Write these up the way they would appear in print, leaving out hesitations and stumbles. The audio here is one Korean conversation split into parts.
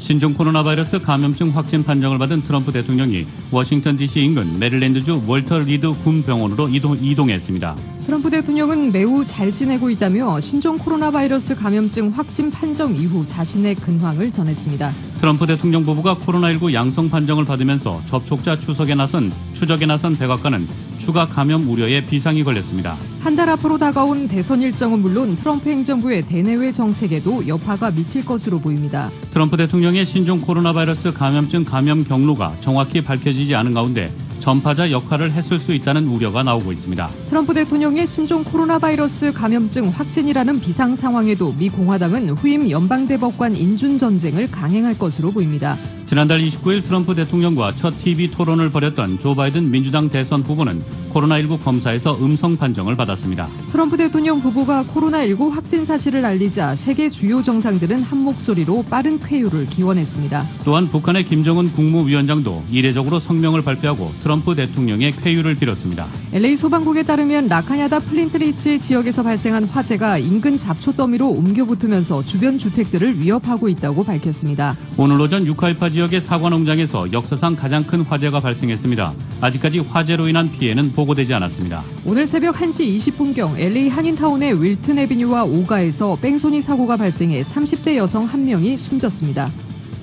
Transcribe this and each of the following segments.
신종 코로나 바이러스 감염증 확진 판정을 받은 트럼프 대통령이 워싱턴 DC 인근 메릴랜드주 월터 리드 군 병원으로 이동했습니다. 트럼프 대통령은 매우 잘 지내고 있다며 신종 코로나 바이러스 감염증 확진 판정 이후 자신의 근황을 전했습니다. 트럼프 대통령 부부가 코로나19 양성 판정을 받으면서 접촉자 추적에 나선 백악관은 추가 감염 우려에 비상이 걸렸습니다. 한 달 앞으로 다가온 대선 일정은 물론 트럼프 행정부의 대내외 정책에도 여파가 미칠 것으로 보입니다. 트럼프 대통령의 신종 코로나 바이러스 감염증 감염 경로가 정확히 밝혀지지 않은 가운데 전파자 역할을 했을 수 있다는 우려가 나오고 있습니다. 트럼프 대통령의 신종 코로나 바이러스 감염증 확진이라는 비상 상황에도 미 공화당은 후임 연방대법관 인준 전쟁을 강행할 것으로 보입니다. 지난달 29일 트럼프 대통령과 첫 TV 토론을 벌였던 조 바이든 민주당 대선 후보는 코로나19 검사에서 음성 판정을 받았습니다. 트럼프 대통령 부부가 코로나19 확진 사실을 알리자 세계 주요 정상들은 한 목소리로 빠른 쾌유를 기원했습니다. 또한 북한의 김정은 국무위원장도 이례적으로 성명을 발표하고 트럼프 대통령의 쾌유를 빌었습니다. LA 소방국에 따르면 라카냐다 플린트리치 지역에서 발생한 화재가 인근 잡초 더미로 옮겨붙으면서 주변 주택들을 위협하고 있다고 밝혔습니다. 오늘 오전 유카이파 지역의 사과 농장에서 역사상 가장 큰 화재가 발생했습니다. 아직까지 화재로 인한 피해는 보고되지 않았습니다. 오늘 새벽 1시 20분경 LA 한인타운의 윌튼 애비뉴와 오가에서 뺑소니 사고가 발생해 30대 여성 1명이 숨졌습니다.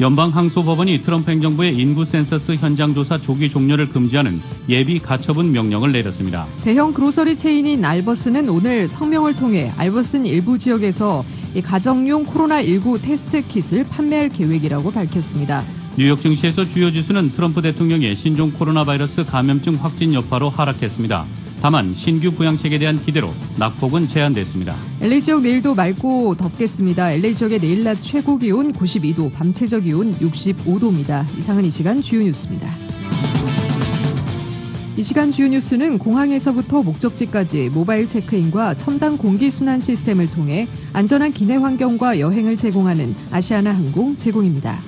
연방항소법원이 트럼프 행정부의 인구 센서스 현장 조사 조기 종료를 금지하는 예비 가처분 명령을 내렸습니다. 대형 그로서리 체인인 알버스는 오늘 성명을 통해 알버슨 일부 지역에서 가정용 코로나19 테스트 킷을 판매할 계획이라고 밝혔습니다. 뉴욕 증시에서 주요 지수는 트럼프 대통령의 신종 코로나 바이러스 감염증 확진 여파로 하락했습니다. 다만 신규 부양책에 대한 기대로 낙폭은 제한됐습니다. LA 지역 내일도 맑고 덥겠습니다. LA 지역의 내일 낮 최고 기온 92도, 밤 최저 기온 65도입니다. 이상은 이 시간 주요 뉴스입니다. 이 시간 주요 뉴스는 공항에서부터 목적지까지 모바일 체크인과 첨단 공기순환 시스템을 통해 안전한 기내 환경과 여행을 제공하는 아시아나항공 제공입니다.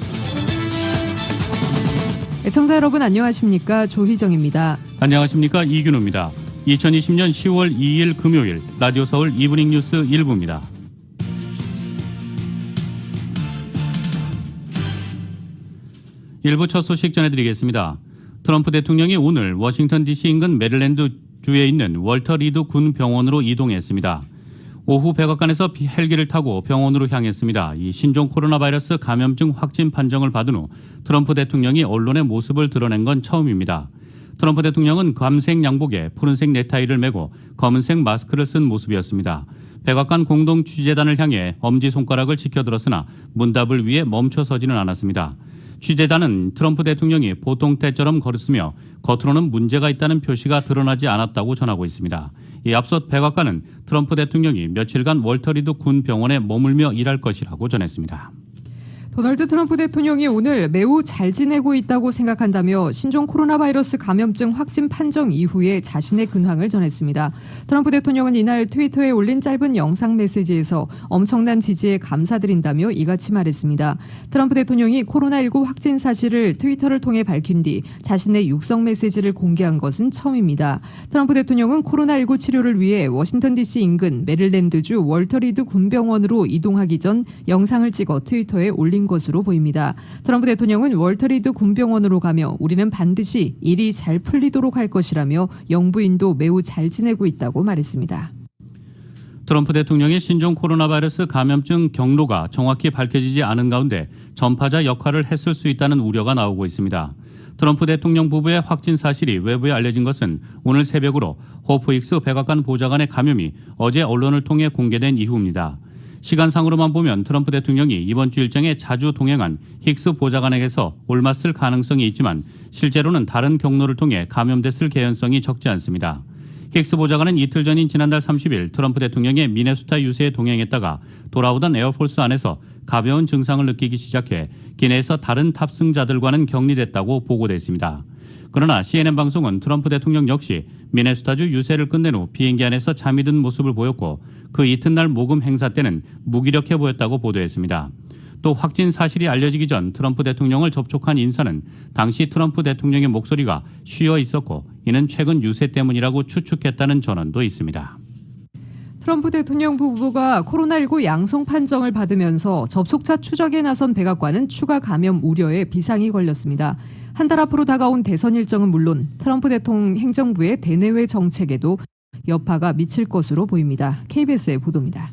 애청자 여러분 안녕하십니까? 조희정입니다. 안녕하십니까? 이균호입니다. 2020년 10월 2일 금요일 라디오 서울 이브닝 뉴스 1부입니다. 일부 첫 소식 전해드리겠습니다. 트럼프 대통령이 오늘 워싱턴 DC 인근 메릴랜드 주에 있는 월터 리드 군 병원으로 이동했습니다. 오후 백악관에서 헬기를 타고 병원으로 향했습니다. 이 신종 코로나 바이러스 감염증 확진 판정을 받은 후 트럼프 대통령이 언론의 모습을 드러낸 건 처음입니다. 트럼프 대통령은 감색 양복에 푸른색 넥타이를 메고 검은색 마스크를 쓴 모습이었습니다. 백악관 공동 취재단을 향해 엄지손가락을 치켜들었으나 문답을 위해 멈춰서지는 않았습니다. 취재단은 트럼프 대통령이 보통 때처럼 걸었으며 겉으로는 문제가 있다는 표시가 드러나지 않았다고 전하고 있습니다. 이 앞서 백악관은 트럼프 대통령이 며칠간 월터 리드 군 병원에 머물며 일할 것이라고 전했습니다. 도널드 트럼프 대통령이 오늘 매우 잘 지내고 있다고 생각한다며 신종 코로나 바이러스 감염증 확진 판정 이후에 자신의 근황을 전했습니다. 트럼프 대통령은 이날 트위터에 올린 짧은 영상 메시지에서 엄청난 지지에 감사드린다며 이같이 말했습니다. 트럼프 대통령이 코로나19 확진 사실을 트위터를 통해 밝힌 뒤 자신의 육성 메시지를 공개한 것은 처음입니다. 트럼프 대통령은 코로나19 치료를 위해 워싱턴 DC 인근 메릴랜드주 월터 리드 군병원으로 이동하기 전 영상을 찍어 트위터에 올린 것으로 보입니다. 트럼프 대통령은 월터 리드 군병원으로 가며 우리는 반드시 일이 잘 풀리도록 할 것이라며 영부인도 매우 잘 지내고 있다고 말했습니다. 트럼프 대통령의 신종 코로나 바이러스 감염증 경로가 정확히 밝혀지지 않은 가운데 전파자 역할을 했을 수 있다는 우려가 나오고 있습니다. 트럼프 대통령 부부의 확진 사실이 외부에 알려진 것은 오늘 새벽으로 호프 힉스 백악관 보좌관의 감염이 어제 언론을 통해 공개된 이후입니다. 시간상으로만 보면 트럼프 대통령이 이번 주 일정에 자주 동행한 힉스 보좌관에게서 옮았을 가능성이 있지만 실제로는 다른 경로를 통해 감염됐을 개연성이 적지 않습니다. 힉스 보좌관은 이틀 전인 지난달 30일 트럼프 대통령의 미네소타 유세에 동행했다가 돌아오던 에어포스 안에서 가벼운 증상을 느끼기 시작해 기내에서 다른 탑승자들과는 격리됐다고 보고됐습니다. 그러나 CNN 방송은 트럼프 대통령 역시 미네소타주 유세를 끝낸 후 비행기 안에서 잠이 든 모습을 보였고 그 이튿날 모금 행사 때는 무기력해 보였다고 보도했습니다. 또 확진 사실이 알려지기 전 트럼프 대통령을 접촉한 인사는 당시 트럼프 대통령의 목소리가 쉬어 있었고 이는 최근 유세 때문이라고 추측했다는 전언도 있습니다. 트럼프 대통령 부부가 코로나19 양성 판정을 받으면서 접촉자 추적에 나선 백악관은 추가 감염 우려에 비상이 걸렸습니다. 한 달 앞으로 다가온 대선 일정은 물론 트럼프 대통령 행정부의 대내외 정책에도 여파가 미칠 것으로 보입니다. KBS의 보도입니다.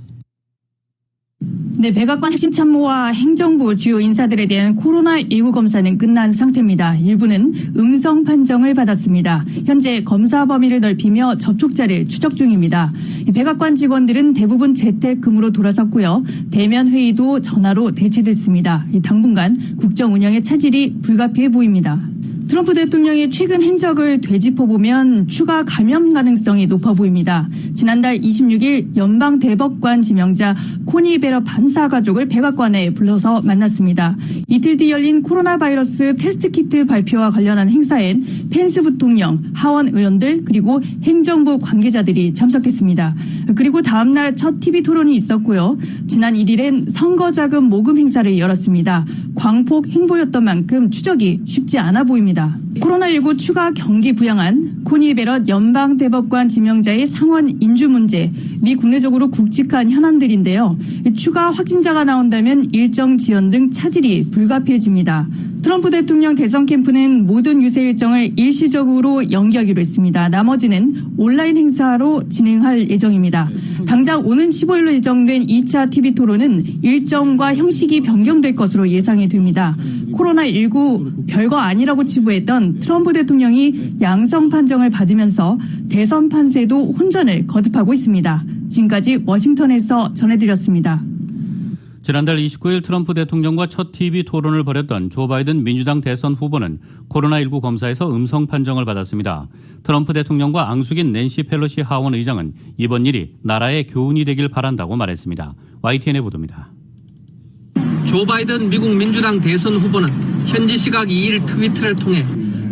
네, 백악관 핵심 참모와 행정부 주요 인사들에 대한 코로나19 검사는 끝난 상태입니다. 일부는 음성 판정을 받았습니다. 현재 검사 범위를 넓히며 접촉자를 추적 중입니다. 백악관 직원들은 대부분 재택근무로 돌아섰고요. 대면 회의도 전화로 대체됐습니다. 당분간 국정 운영의 차질이 불가피해 보입니다. 트럼프 대통령의 최근 행적을 되짚어보면 추가 감염 가능성이 높아 보입니다. 지난달 26일 연방대법관 지명자 코니 베럿 판사 가족을 백악관에 불러서 만났습니다. 이틀 뒤 열린 코로나 바이러스 테스트 키트 발표와 관련한 행사엔 펜스 부통령, 하원 의원들 그리고 행정부 관계자들이 참석했습니다. 그리고 다음 날 첫 TV 토론이 있었고요. 지난 1일엔 선거자금 모금 행사를 열었습니다. 광폭 행보였던 만큼 추적이 쉽지 않아 보입니다. 코로나19 추가 경기 부양안, 코니 베럿 연방대법관 지명자의 상원 인주 문제, 미 국내적으로 굵직한 현안들인데요. 추가 확진자가 나온다면 일정 지연 등 차질이 불가피해집니다. 트럼프 대통령 대선 캠프는 모든 유세 일정을 일시적으로 연기하기로 했습니다. 나머지는 온라인 행사로 진행할 예정입니다. 당장 오는 15일로 예정된 2차 TV 토론은 일정과 형식이 변경될 것으로 예상이 됩니다. 코로나19 별거 아니라고 치부했던 트럼프 대통령이 양성 판정을 받으면서 대선 판세도 혼전을 거듭하고 있습니다. 지금까지 워싱턴에서 전해드렸습니다. 지난달 29일 트럼프 대통령과 첫 TV 토론을 벌였던 조 바이든 민주당 대선 후보는 코로나19 검사에서 음성 판정을 받았습니다. 트럼프 대통령과 앙숙인 낸시 펠로시 하원 의장은 이번 일이 나라의 교훈이 되길 바란다고 말했습니다. YTN의 보도입니다. 조 바이든 미국 민주당 대선 후보는 현지 시각 2일 트위터를 통해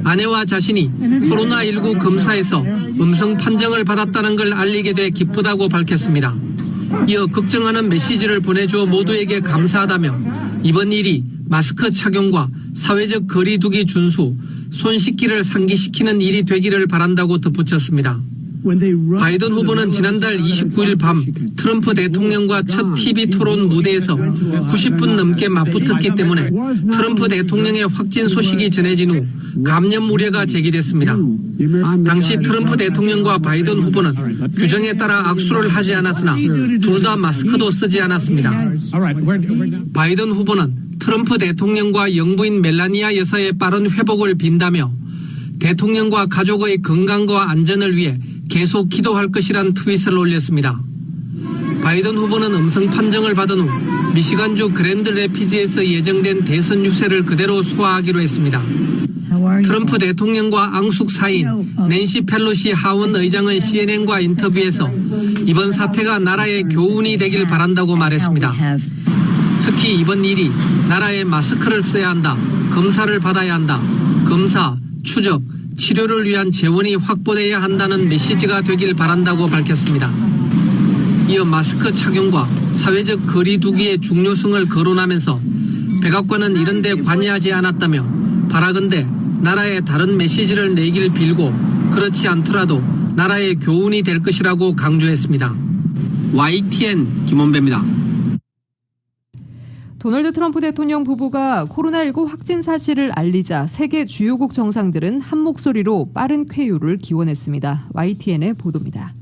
아내와 자신이 코로나19 검사에서 음성 판정을 받았다는 걸 알리게 돼 기쁘다고 밝혔습니다. 이어 걱정하는 메시지를 보내주어 모두에게 감사하다며 이번 일이 마스크 착용과 사회적 거리 두기 준수, 손 씻기를 상기시키는 일이 되기를 바란다고 덧붙였습니다. 바이든 후보는 지난달 29일 밤 트럼프 대통령과 첫 TV 토론 무대에서 90분 넘게 맞붙었기 때문에 트럼프 대통령의 확진 소식이 전해진 후 감염 우려가 제기됐습니다. 당시 트럼프 대통령과 바이든 후보는 규정에 따라 악수를 하지 않았으나 둘 다 마스크도 쓰지 않았습니다. 바이든 후보는 트럼프 대통령과 영부인 멜라니아 여사의 빠른 회복을 빈다며 대통령과 가족의 건강과 안전을 위해 계속 기도할 것이란 트윗을 올렸습니다. 바이든 후보는 음성 판정을 받은 후 미시간주 그랜드 래피즈에서 예정된 대선 유세를 그대로 소화하기로 했습니다. 트럼프 대통령과 앙숙 사이인 낸시 펠로시 하원 의장은 CNN과 인터뷰에서 이번 사태가 나라의 교훈이 되길 바란다고 말했습니다. 특히 이번 일이 나라에 마스크를 써야 한다, 검사를 받아야 한다, 검사, 추적, 치료를 위한 재원이 확보돼야 한다는 메시지가 되길 바란다고 밝혔습니다. 이어 마스크 착용과 사회적 거리 두기의 중요성을 거론하면서 백악관은 이런 데 관여하지 않았다며 바라건대 나라에 다른 메시지를 내길 빌고 그렇지 않더라도 나라의 교훈이 될 것이라고 강조했습니다. YTN 김원배입니다. 도널드 트럼프 대통령 부부가 코로나19 확진 사실을 알리자 세계 주요국 정상들은 한 목소리로 빠른 쾌유를 기원했습니다. YTN의 보도입니다.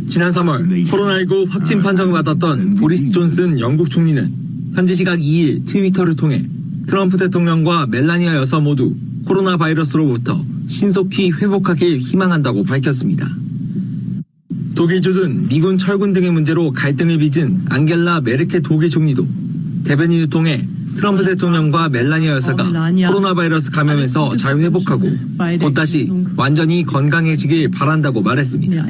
지난 3월 코로나19 확진 판정을 받았던 보리스 존슨 영국 총리는 현지 시각 2일 트위터를 통해 트럼프 대통령과 멜라니아 여사 모두 코로나 바이러스로부터 신속히 회복하길 희망한다고 밝혔습니다. 독일주 등 미군 철군 등의 문제로 갈등을 빚은 앙겔라 메르켈 독일 총리도 대변인을 통해 트럼프 대통령과 멜라니아 여사가 코로나 바이러스 감염에서 잘 회복하고 곧 다시 완전히 건강해지길 바란다고 말했습니다.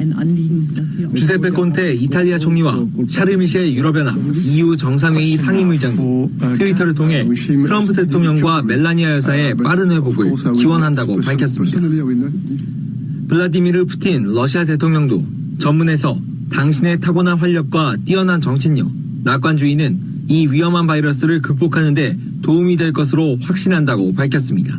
주세페 콘테 이탈리아 총리와 샤르 미셸 유럽연합 EU 정상회의 상임의장도 트위터를 통해 트럼프 대통령과 멜라니아 여사의 빠른 회복을 기원한다고 밝혔습니다. 블라디미르 푸틴 러시아 대통령도 전문에서 당신의 타고난 활력과 뛰어난 정신력, 낙관주의는 이 위험한 바이러스를 극복하는 데 도움이 될 것으로 확신한다고 밝혔습니다.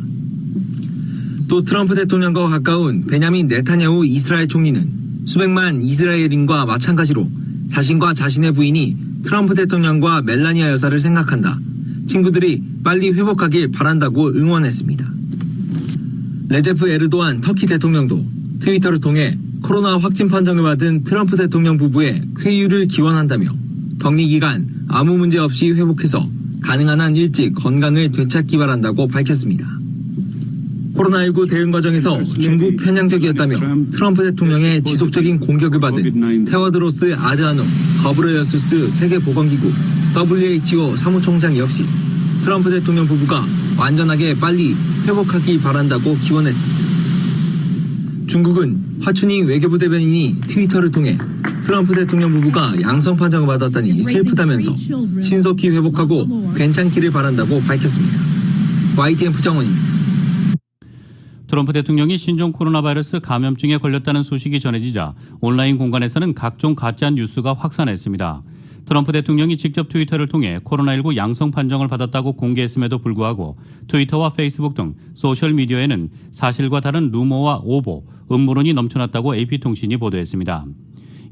또 트럼프 대통령과 가까운 베냐민 네타냐후 이스라엘 총리는 수백만 이스라엘인과 마찬가지로 자신과 자신의 부인이 트럼프 대통령과 멜라니아 여사를 생각한다. 친구들이 빨리 회복하길 바란다고 응원했습니다. 레제프 에르도안 터키 대통령도 트위터를 통해 코로나 확진 판정을 받은 트럼프 대통령 부부의 쾌유를 기원한다며 격리 기간 아무 문제 없이 회복해서 가능한 한 일찍 건강을 되찾기 바란다고 밝혔습니다. 코로나19 대응 과정에서 중국 편향적이었다며 트럼프 대통령의 지속적인 공격을 받은 테워드로스 아드하놈 거브레예수스 세계보건기구 WHO 사무총장 역시 트럼프 대통령 부부가 완전하게 빨리 회복하기 바란다고 기원했습니다. 중국은 화춘잉 외교부 대변인이 트위터를 통해 트럼프 대통령 부부가 양성 판정을 받았다니 슬프다면서 신속히 회복하고 괜찮기를 바란다고 밝혔습니다. YTN 부정원입니다. 트럼프 대통령이 신종 코로나 바이러스 감염증에 걸렸다는 소식이 전해지자 온라인 공간에서는 각종 가짜 뉴스가 확산했습니다. 트럼프 대통령이 직접 트위터를 통해 코로나19 양성 판정을 받았다고 공개했음에도 불구하고 트위터와 페이스북 등 소셜미디어에는 사실과 다른 루머와 오보, 음모론이 넘쳐났다고 AP통신이 보도했습니다.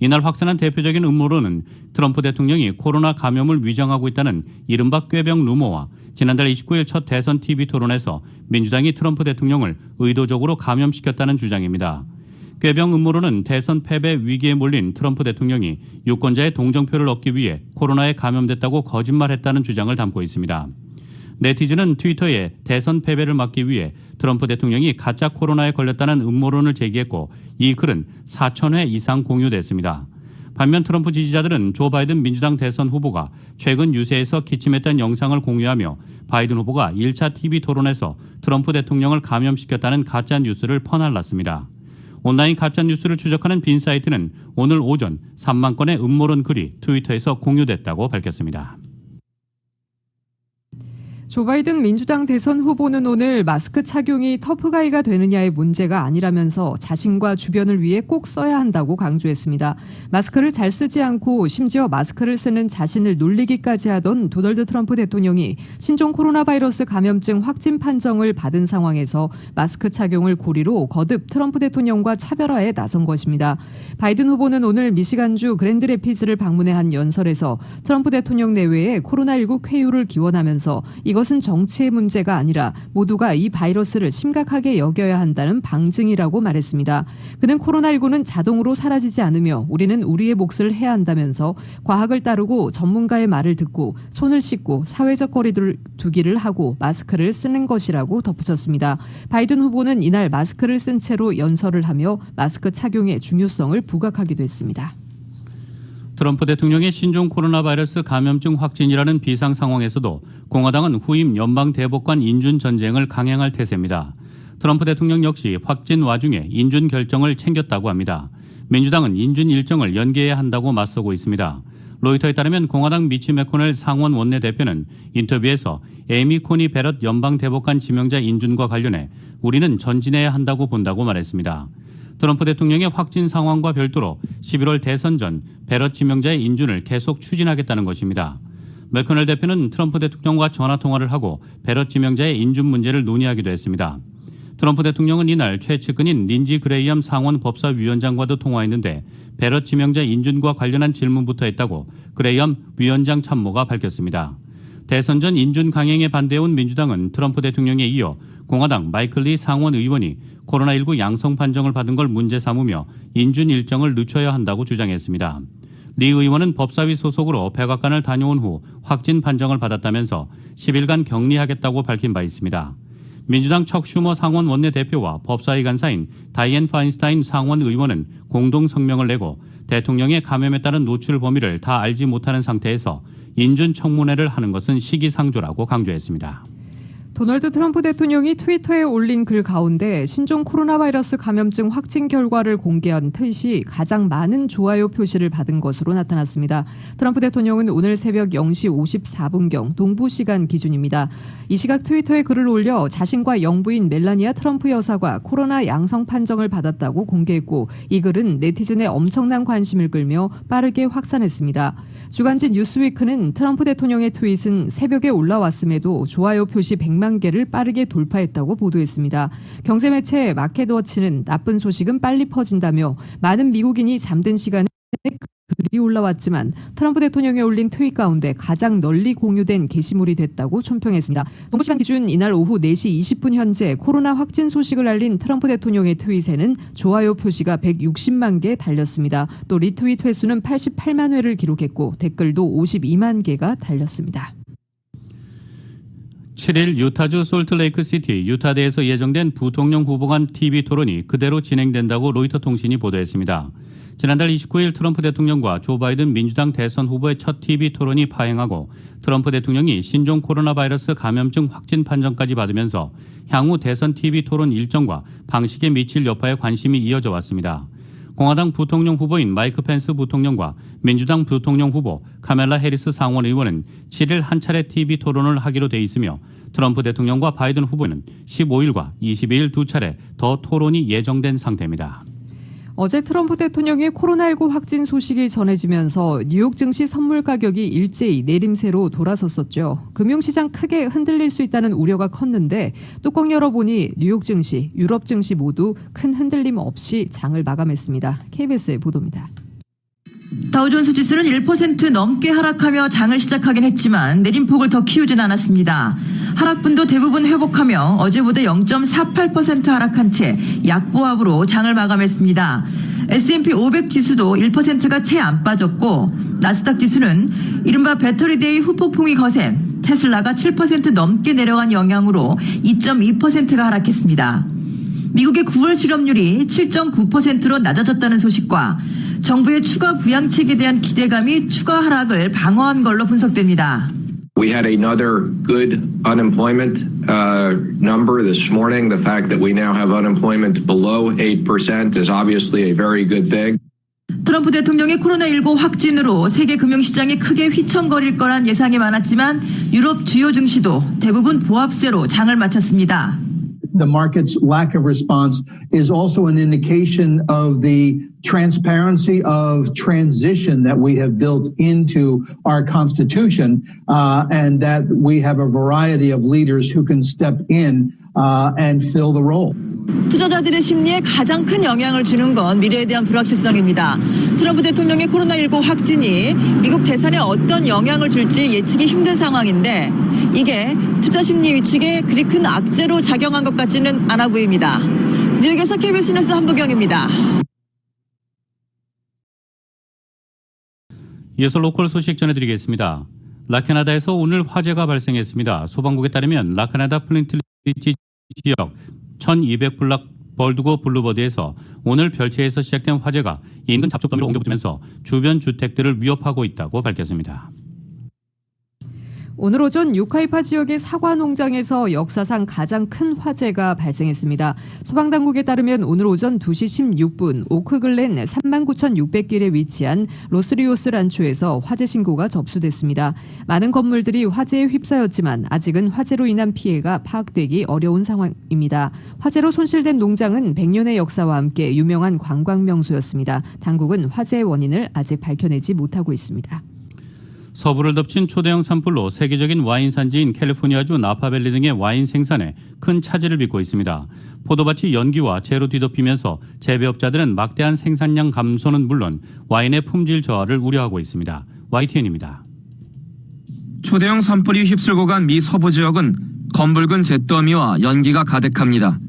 이날 확산한 대표적인 음모론은 트럼프 대통령이 코로나 감염을 위장하고 있다는 이른바 꾀병 루머와 지난달 29일 첫 대선 TV 토론에서 민주당이 트럼프 대통령을 의도적으로 감염시켰다는 주장입니다. 꾀병 음모론은 대선 패배 위기에 몰린 트럼프 대통령이 유권자의 동정표를 얻기 위해 코로나에 감염됐다고 거짓말했다는 주장을 담고 있습니다. 네티즌은 트위터에 대선 패배를 막기 위해 트럼프 대통령이 가짜 코로나에 걸렸다는 음모론을 제기했고 이 글은 4,000회 이상 공유됐습니다. 반면 트럼프 지지자들은 조 바이든 민주당 대선 후보가 최근 유세에서 기침했던 영상을 공유하며 바이든 후보가 1차 TV 토론에서 트럼프 대통령을 감염시켰다는 가짜 뉴스를 퍼날랐습니다. 온라인 가짜 뉴스를 추적하는 빈 사이트는 오늘 오전 3만 건의 음모론 글이 트위터에서 공유됐다고 밝혔습니다. 조 바이든 민주당 대선 후보는 오늘 마스크 착용이 터프가이가 되느냐의 문제가 아니라면서 자신과 주변을 위해 꼭 써야 한다고 강조했습니다. 마스크를 잘 쓰지 않고 심지어 마스크를 쓰는 자신을 놀리기까지 하던 도널드 트럼프 대통령이 신종 코로나 바이러스 감염증 확진 판정을 받은 상황에서 마스크 착용을 고리로 거듭 트럼프 대통령과 차별화에 나선 것입니다. 바이든 후보는 오늘 미시간주 그랜드래피즈를 방문해 한 연설에서 트럼프 대통령 내외에 코로나19 쾌유를 기원하면서 이것은 정치의 문제가 아니라 모두가 이 바이러스를 심각하게 여겨야 한다는 방증이라고 말했습니다. 그는 코로나19는 자동으로 사라지지 않으며 우리는 우리의 몫을 해야 한다면서 과학을 따르고 전문가의 말을 듣고 손을 씻고 사회적 거리두기를 하고 마스크를 쓰는 것이라고 덧붙였습니다. 바이든 후보는 이날 마스크를 쓴 채로 연설을 하며 마스크 착용의 중요성을 부각하기도 했습니다. 트럼프 대통령의 신종 코로나 바이러스 감염증 확진이라는 비상 상황에서도 공화당은 후임 연방 대법관 인준 전쟁을 강행할 태세입니다. 트럼프 대통령 역시 확진 와중에 인준 결정을 챙겼다고 합니다. 민주당은 인준 일정을 연기해야 한다고 맞서고 있습니다. 로이터에 따르면 공화당 미치 매코넬 상원 원내대표는 인터뷰에서 에이미 코니 베럿 연방 대법관 지명자 인준과 관련해 우리는 전진해야 한다고 본다고 말했습니다. 트럼프 대통령의 확진 상황과 별도로 11월 대선 전 베럿 지명자의 인준을 계속 추진하겠다는 것입니다. 매코넬 대표는 트럼프 대통령과 전화통화를 하고 베럿 지명자의 인준 문제를 논의하기도 했습니다. 트럼프 대통령은 이날 최측근인 린지 그레이엄 상원 법사위원장과도 통화했는데 베럿 지명자 인준과 관련한 질문부터 했다고 그레이엄 위원장 참모가 밝혔습니다. 대선 전 인준 강행에 반대해온 민주당은 트럼프 대통령에 이어 공화당 마이클 리 상원 의원이 코로나19 양성 판정을 받은 걸 문제 삼으며 인준 일정을 늦춰야 한다고 주장했습니다. 리 의원은 법사위 소속으로 백악관을 다녀온 후 확진 판정을 받았다면서 10일간 격리하겠다고 밝힌 바 있습니다. 민주당 척 슈머 상원 원내대표와 법사위 간사인 다이앤 파인스타인 상원 의원은 공동 성명을 내고 대통령의 감염에 따른 노출 범위를 다 알지 못하는 상태에서 인준 청문회를 하는 것은 시기상조라고 강조했습니다. 도널드 트럼프 대통령이 트위터에 올린 글 가운데 신종 코로나 바이러스 감염증 확진 결과를 공개한 트윗이 가장 많은 좋아요 표시를 받은 것으로 나타났습니다. 트럼프 대통령은 오늘 새벽 0시 54분경 동부 시간 기준입니다. 이 시각 트위터에 글을 올려 자신과 영부인 멜라니아 트럼프 여사가 코로나 양성 판정을 받았다고 공개했고 이 글은 네티즌의 엄청난 관심을 끌며 빠르게 확산했습니다. 주간지 뉴스위크는 트럼프 대통령의 트윗은 새벽에 올라왔음에도 좋아요 표시 100만 2만 개를 빠르게 돌파했다고 보도했습니다. 경제 매체 마켓워치는 나쁜 소식은 빨리 퍼진다며 많은 미국인이 잠든 시간에 글이 올라왔지만 트럼프 대통령이 올린 트윗 가운데 가장 널리 공유된 게시물이 됐다고 총평했습니다. 동부시간 기준 이날 오후 4시 20분 현재 코로나 확진 소식을 알린 트럼프 대통령의 트윗에는 좋아요 표시가 160만 개 달렸습니다. 또 리트윗 횟수는 88만 회를 기록했고 댓글도 52만 개가 달렸습니다. 7일 유타주 솔트레이크시티 유타대에서 예정된 부통령 후보 간 TV 토론이 그대로 진행된다고 로이터 통신이 보도했습니다. 지난달 29일 트럼프 대통령과 조 바이든 민주당 대선 후보의 첫 TV 토론이 파행하고 트럼프 대통령이 신종 코로나 바이러스 감염증 확진 판정까지 받으면서 향후 대선 TV 토론 일정과 방식에 미칠 여파에 관심이 이어져 왔습니다. 공화당 부통령 후보인 마이크 펜스 부통령과 민주당 부통령 후보 카멜라 해리스 상원 의원은 7일 한 차례 TV 토론을 하기로 돼 있으며 트럼프 대통령과 바이든 후보는 15일과 22일 두 차례 더 토론이 예정된 상태입니다. 어제 트럼프 대통령의 코로나19 확진 소식이 전해지면서 뉴욕 증시 선물 가격이 일제히 내림세로 돌아섰었죠. 금융시장 크게 흔들릴 수 있다는 우려가 컸는데 뚜껑 열어보니 뉴욕 증시, 유럽 증시 모두 큰 흔들림 없이 장을 마감했습니다. KBS의 보도입니다. 다우존스 지수는 1% 넘게 하락하며 장을 시작하긴 했지만 내림폭을 더 키우진 않았습니다. 하락분도 대부분 회복하며 어제보다 0.48% 하락한 채 약보합으로 장을 마감했습니다. S&P 500 지수도 1%가 채 안 빠졌고 나스닥 지수는 이른바 배터리데이 후폭풍이 거센 테슬라가 7% 넘게 내려간 영향으로 2.2%가 하락했습니다. 미국의 9월 실업률이 7.9%로 낮아졌다는 소식과 정부의 추가 부양책에 대한 기대감이 추가 하락을 방어한 걸로 분석됩니다. We had another good unemployment number this morning. The fact that we now have unemployment below 8% is obviously a very good thing. 트럼프 대통령의 코로나19 확진으로 세계 금융시장이 크게 휘청거릴 거란 예상이 많았지만 유럽 주요 증시도 대부분 보합세로 장을 마쳤습니다. The market's lack of response is also an indication of the transparency of transition that we have built into our Constitution, and that we have a variety of leaders who can step in and fill the role. 투자자들의 심리에 가장 큰 영향을 주는 건 미래에 대한 불확실성입니다. 트럼프 대통령의 코로나19 확진이 미국 대선에 어떤 영향을 줄지 예측이 힘든 상황인데 이게 투자 심리 위축에 그리 큰 악재로 작용한 것 같지는 않아 보입니다. 뉴욕에서 KBS 뉴스 한부경입니다. 이어서 로컬 소식 전해드리겠습니다. 라카나다에서 오늘 화재가 발생했습니다. 소방국에 따르면 라카나다 플린트리치 지역 1200블락 벌두고 블루버드에서 오늘 별채에서 시작된 화재가 인근 잡초 더미로 옮겨붙으면서 주변 주택들을 위협하고 있다고 밝혔습니다. 오늘 오전 유카이파 지역의 사과 농장에서 역사상 가장 큰 화재가 발생했습니다. 소방당국에 따르면 오늘 오전 2시 16분 오크글렌 39,600길에 위치한 로스리오스 란초에서 화재 신고가 접수됐습니다. 많은 건물들이 화재에 휩싸였지만 아직은 화재로 인한 피해가 파악되기 어려운 상황입니다. 화재로 손실된 농장은 100년의 역사와 함께 유명한 관광 명소였습니다. 당국은 화재의 원인을 아직 밝혀내지 못하고 있습니다. 서부를 덮친 초대형 산불로 세계적인 와인 산지인 캘리포니아주 나파밸리 등의 와인 생산에 큰 차질을 빚고 있습니다. 포도밭이 연기와 재로 뒤덮이면서 재배업자들은 막대한 생산량 감소는 물론 와인의 품질 저하를 우려하고 있습니다. YTN입니다. 초대형 산불이 휩쓸고 간 미 서부 지역은 검붉은 잿더미와 연기가 가득합니다.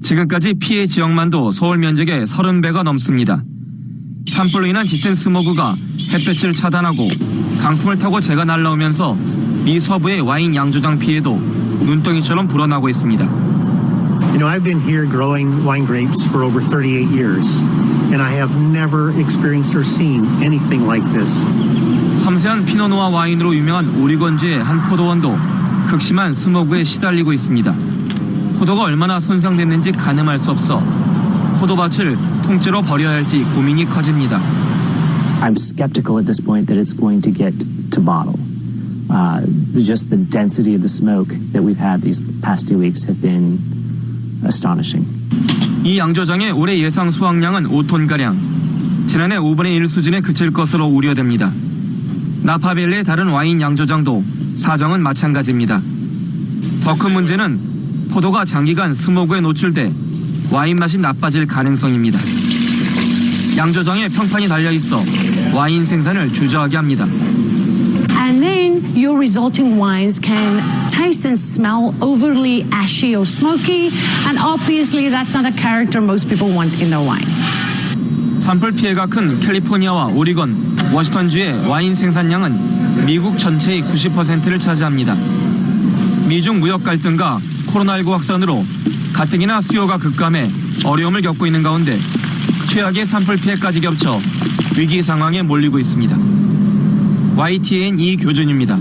지금까지 피해 지역만도 서울 면적의 30배가 넘습니다. 산불로 인한 짙은 스모그가 햇볕을 차단하고 강풍을 타고 재가 날아오면서 미 서부의 와인 양조장 피해도 눈덩이처럼 불어나고 있습니다. You know, I've been here growing wine grapes for over 38 years, and I have never experienced or seen anything like this. 섬세한 피노누아 와인으로 유명한 오리건주의 한 포도원도 극심한 스모그에 시달리고 있습니다. 포도가 얼마나 손상됐는지 가늠할 수 없어 포도밭을 통째로 버려야 할지 고민이 커집니다. I'm skeptical at this point that it's going to get to bottle. Just the density of the smoke that we've had these past 2 weeks has been astonishing. 이 양조장의 올해 예상 수확량은 5톤가량, 지난해 5분의 1 수준에 그칠 것으로 우려됩니다. 나파밸리의 다른 와인 양조장도 사정은 마찬가지입니다. 더 큰 문제는 포도가 장기간 스모그에 노출돼 와인 맛이 나빠질 가능성입니다. 양조장에 평판이 달려 있어 와인 생산을 주저하게 합니다. And then your resulting wines can taste and smell overly ashy or smoky, and obviously that's not a character most people want in their wine. 산불 피해가 큰 캘리포니아와 오리건, 워싱턴주의 와인 생산량은 미국 전체의 90%를 차지합니다. 미중 무역 갈등과 코로나19 확산으로 가뜩이나 수요가 급감해 어려움을 겪고 있는 가운데 최악의 산불 피해까지 겹쳐 위기 상황에 몰리고 있습니다. YTN 이교준입니다.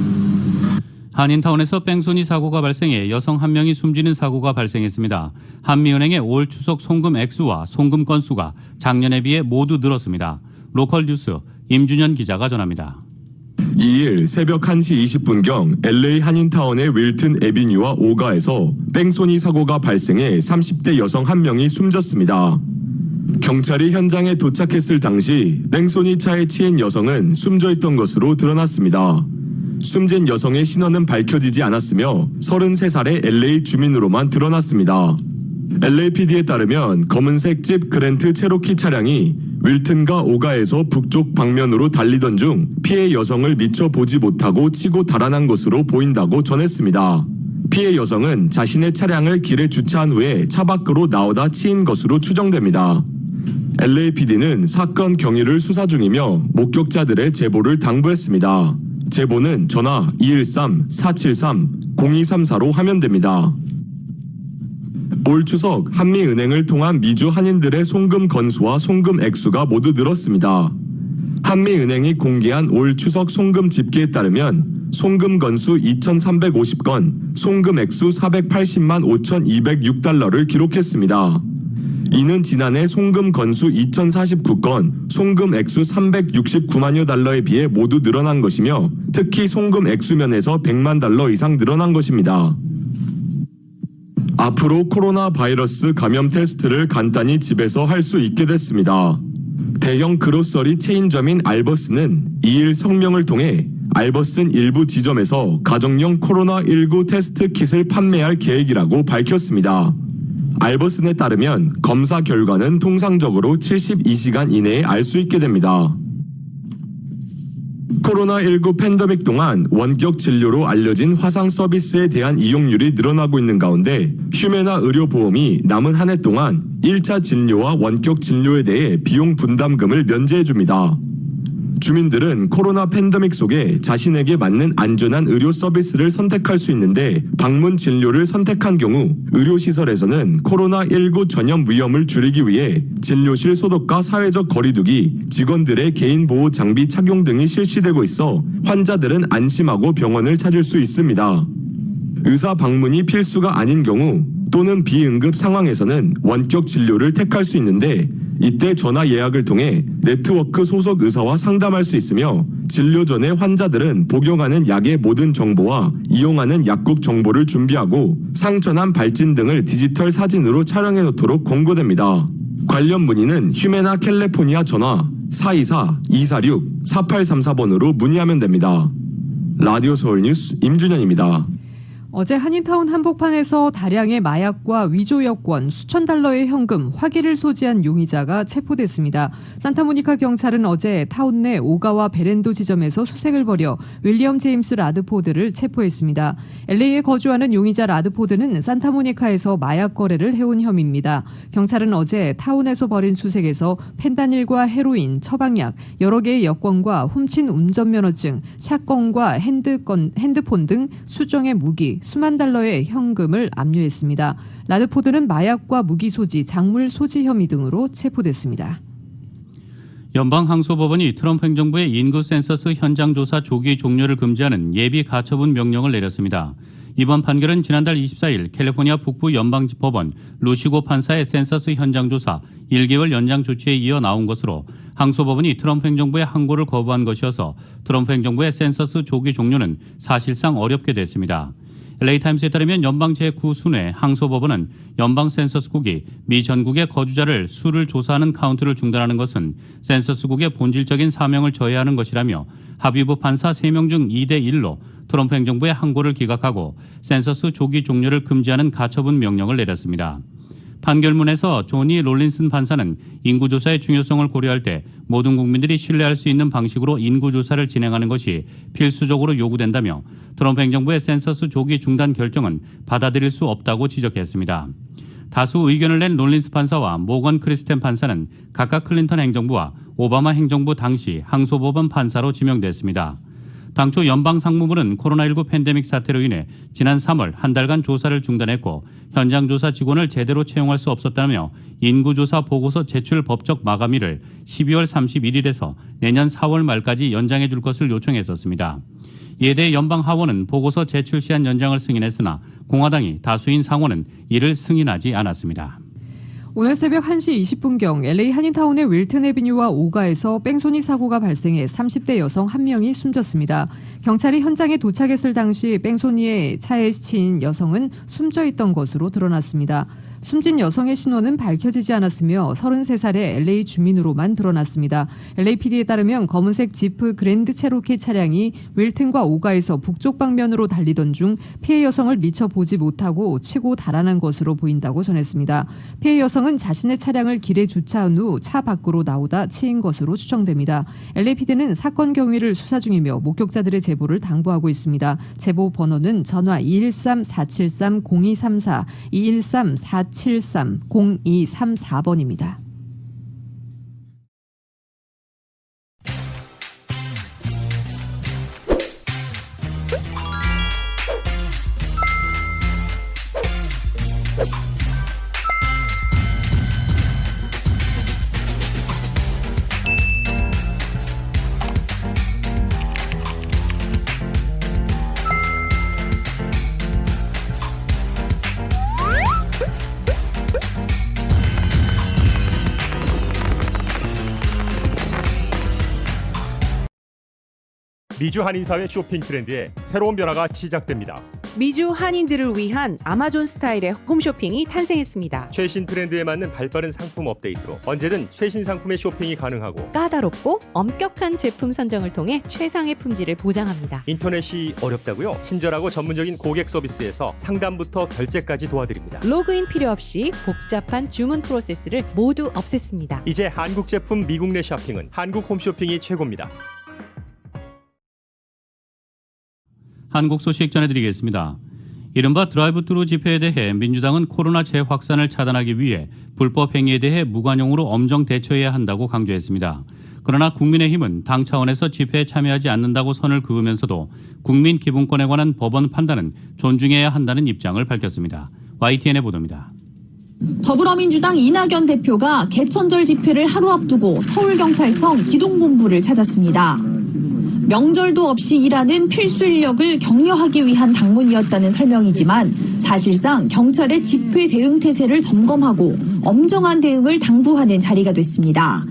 한인타운에서 뺑소니 사고가 발생해 여성 1명이 숨지는 사고가 발생했습니다. 한미은행의 올 추석 송금 액수와 송금 건수가 작년에 비해 모두 늘었습니다. 로컬 뉴스 임준현 기자가 전합니다. 2일 새벽 1시 20분경 LA 한인타운의 윌튼 애비뉴와 오가에서 뺑소니 사고가 발생해 30대 여성 1명이 숨졌습니다. 경찰이 현장에 도착했을 당시 뺑소니 차에 치인 여성은 숨져 있던 것으로 드러났습니다. 숨진 여성의 신원은 밝혀지지 않았으며 33살의 LA 주민으로만 드러났습니다. LAPD에 따르면 검은색 집 그랜트 체로키 차량이 윌튼과 오가에서 북쪽 방면으로 달리던 중 피해 여성을 미처 보지 못하고 치고 달아난 것으로 보인다고 전했습니다. 피해 여성은 자신의 차량을 길에 주차한 후에 차 밖으로 나오다 치인 것으로 추정됩니다. LAPD는 사건 경위를 수사 중이며 목격자들의 제보를 당부했습니다. 제보는 전화 213-473-0234로 하면 됩니다. 올 추석 한미은행을 통한 미주 한인들의 송금 건수와 송금 액수가 모두 늘었습니다. 한미은행이 공개한 올 추석 송금 집계에 따르면 송금 건수 2,350건, 송금 액수 480만 5,206달러를 기록했습니다. 이는 지난해 송금 건수 2,049건, 송금 액수 369만여 달러에 비해 모두 늘어난 것이며 특히 송금 액수면에서 100만 달러 이상 늘어난 것입니다. 앞으로 코로나 바이러스 감염 테스트를 간단히 집에서 할 수 있게 됐습니다. 대형 그로서리 체인점인 알버스는 2일 성명을 통해 알버슨 일부 지점에서 가정용 코로나19 테스트 킷을 판매할 계획이라고 밝혔습니다. 알버슨에 따르면 검사 결과는 통상적으로 72시간 이내에 알 수 있게 됩니다. 코로나19 팬데믹 동안 원격 진료로 알려진 화상 서비스에 대한 이용률이 늘어나고 있는 가운데 휴메나 의료보험이 남은 한 해 동안 1차 진료와 원격 진료에 대해 비용 분담금을 면제해줍니다. 주민들은 코로나 팬데믹 속에 자신에게 맞는 안전한 의료 서비스를 선택할 수 있는데 방문 진료를 선택한 경우 의료시설에서는 코로나19 전염 위험을 줄이기 위해 진료실 소독과 사회적 거리두기, 직원들의 개인보호 장비 착용 등이 실시되고 있어 환자들은 안심하고 병원을 찾을 수 있습니다. 의사 방문이 필수가 아닌 경우 또는 비응급 상황에서는 원격 진료를 택할 수 있는데 이때 전화 예약을 통해 네트워크 소속 의사와 상담할 수 있으며 진료 전에 환자들은 복용하는 약의 모든 정보와 이용하는 약국 정보를 준비하고 상처난 발진 등을 디지털 사진으로 촬영해 놓도록 권고됩니다. 관련 문의는 휴메나 캘리포니아 전화 424-246-4834번으로 문의하면 됩니다. 라디오 서울 뉴스 임준현입니다. 어제 한인타운 한복판에서 다량의 마약과 위조 여권, 수천 달러의 현금, 화기를 소지한 용의자가 체포됐습니다. 산타모니카 경찰은 어제 타운 내 오가와 베렌도 지점에서 수색을 벌여 윌리엄 제임스 라드포드를 체포했습니다. LA에 거주하는 용의자 라드포드는 산타모니카에서 마약 거래를 해온 혐의입니다. 경찰은 어제 타운에서 벌인 수색에서 펜다닐과 헤로인, 처방약, 여러 개의 여권과 훔친 운전면허증, 샷건과 핸드폰 등 수정의 무기, 수만 달러의 현금을 압류했습니다. 라드포드는 마약과 무기 소지, 작물 소지 혐의 등으로 체포됐습니다. 연방항소법원이 트럼프 행정부의 인구 센서스 현장 조사 조기 종료를 금지하는 예비 가처분 명령을 내렸습니다. 이번 판결은 지난달 24일 캘리포니아 북부 연방법원 루시고 판사의 센서스 현장 조사 1개월 연장 조치에 이어 나온 것으로 항소법원이 트럼프 행정부의 항고를 거부한 것이어서 트럼프 행정부의 센서스 조기 종료는 사실상 어렵게 됐습니다. LA타임스에 따르면 연방 제9순회 항소법원은 연방 센서스국이 미 전국의 거주자를 수를 조사하는 카운트를 중단하는 것은 센서스국의 본질적인 사명을 저해하는 것이라며 합의부 판사 3명 중 2대1로 트럼프 행정부의 항고를 기각하고 센서스 조기 종료를 금지하는 가처분 명령을 내렸습니다. 판결문에서 조니 롤린슨 판사는 인구조사의 중요성을 고려할 때 모든 국민들이 신뢰할 수 있는 방식으로 인구조사를 진행하는 것이 필수적으로 요구된다며 트럼프 행정부의 센서스 조기 중단 결정은 받아들일 수 없다고 지적했습니다. 다수 의견을 낸 롤린스 판사와 모건 크리스텐 판사는 각각 클린턴 행정부와 오바마 행정부 당시 항소법원 판사로 지명됐습니다. 당초 연방상무부는 코로나19 팬데믹 사태로 인해 지난 3월 한 달간 조사를 중단했고 현장 조사 직원을 제대로 채용할 수 없었다며 인구조사 보고서 제출 법적 마감일을 12월 31일에서 내년 4월 말까지 연장해 줄 것을 요청했었습니다. 이에 대해 연방하원은 보고서 제출 시한 연장을 승인했으나 공화당이 다수인 상원은 이를 승인하지 않았습니다. 오늘 새벽 1시 20분경 LA 한인타운의 윌튼 애비뉴와 오가에서 뺑소니 사고가 발생해 30대 여성 1명이 숨졌습니다. 경찰이 현장에 도착했을 당시 뺑소니에 차에 치인 여성은 숨져 있던 것으로 드러났습니다. 숨진 여성의 신원은 밝혀지지 않았으며 33살의 LA 주민으로만 드러났습니다. LAPD에 따르면 검은색 지프 그랜드 체로키 차량이 윌튼과 오가에서 북쪽 방면으로 달리던 중 피해 여성을 미처 보지 못하고 치고 달아난 것으로 보인다고 전했습니다. 피해 여성은 자신의 차량을 길에 주차한 후 차 밖으로 나오다 치인 것으로 추정됩니다. LAPD는 사건 경위를 수사 중이며 목격자들의 제보를 당부하고 있습니다. 제보 번호는 전화 213-473-0234, 213-473-0234번입니다. 미주 한인사회 쇼핑 트렌드에 새로운 변화가 시작됩니다. 미주 한인들을 위한 아마존 스타일의 홈쇼핑이 탄생했습니다. 최신 트렌드에 맞는 발빠른 상품 업데이트로 언제든 최신 상품의 쇼핑이 가능하고 까다롭고 엄격한 제품 선정을 통해 최상의 품질을 보장합니다. 인터넷이 어렵다고요? 친절하고 전문적인 고객 서비스에서 상담부터 결제까지 도와드립니다. 로그인 필요 없이 복잡한 주문 프로세스를 모두 없앴습니다. 이제 한국 제품 미국 내 쇼핑은 한국 홈쇼핑이 최고입니다. 한국 소식 전해드리겠습니다. 이른바 드라이브트루 집회에 대해 민주당은 코로나 재확산을 차단하기 위해 불법 행위에 대해 무관용으로 엄정 대처해야 한다고 강조했습니다. 그러나 국민의힘은 당 차원에서 집회에 참여하지 않는다고 선을 그으면서도 국민 기본권에 관한 법원 판단은 존중해야 한다는 입장을 밝혔습니다. YTN의 보도입니다. 더불어민주당 이낙연 대표가 개천절 집회를 하루 앞두고 서울경찰청 기동본부를 찾았습니다. 명절도 없이 일하는 필수 인력을 격려하기 위한 방문이었다는 설명이지만 사실상 경찰의 집회 대응 태세를 점검하고 엄정한 대응을 당부하는 자리가 됐습니다.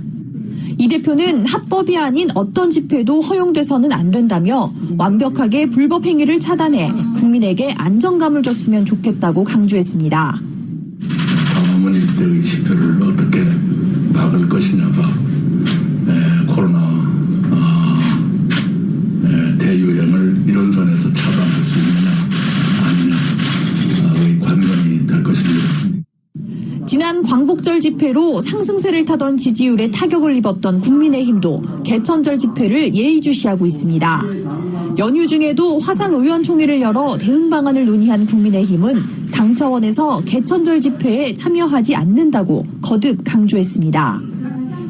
이 대표는 합법이 아닌 어떤 집회도 허용돼서는 안 된다며 완벽하게 불법 행위를 차단해 국민에게 안정감을 줬으면 좋겠다고 강조했습니다. 다음은 이때의 집회를 어떻게 막을 것이냐가 코로나 대유행을 이런 선에서 차단할 수 있느냐 아니냐의 관건이 될 것입니다. 지난 광복절 집회로 상승세를 타던 지지율에 타격을 입었던 국민의힘도 개천절 집회를 예의주시하고 있습니다. 연휴 중에도 화상의원총회를 열어 대응 방안을 논의한 국민의힘은 당 차원에서 개천절 집회에 참여하지 않는다고 거듭 강조했습니다.